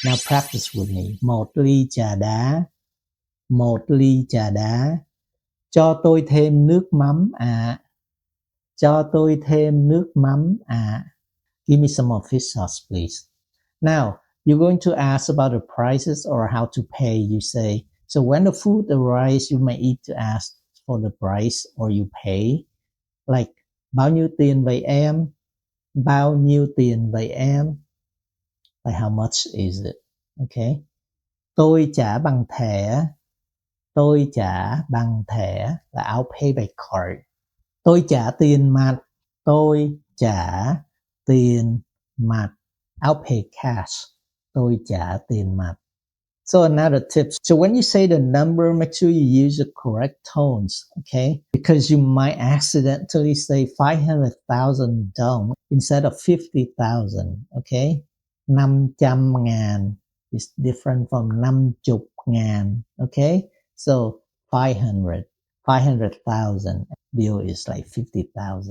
Now practice with me. Một ly trà đá. Một ly trà đá. Cho tôi thêm nước mắm ạ. Cho tôi thêm nước mắm ạ. Give me some more fish sauce, please. Now, you're going to ask about the prices or how to pay, you say. So when the food arrives, you may need to ask for the price or you pay. Like, bao nhiêu tiền vậy em? Bao nhiêu tiền vậy em? Like, how much is it? Okay. Tôi trả bằng thẻ. Tôi trả bằng thẻ là I'll pay by card. Tôi trả tiền mặt. Tôi trả tiền mặt. I'll pay cash. Tôi trả tiền mặt. So another tip. So when you say the number, make sure you use the correct tones, okay? Because you might accidentally say 500,000 dong instead of 50,000, okay? 500,000 is different from 50,000, okay? So 500,000 bill is like 50,000.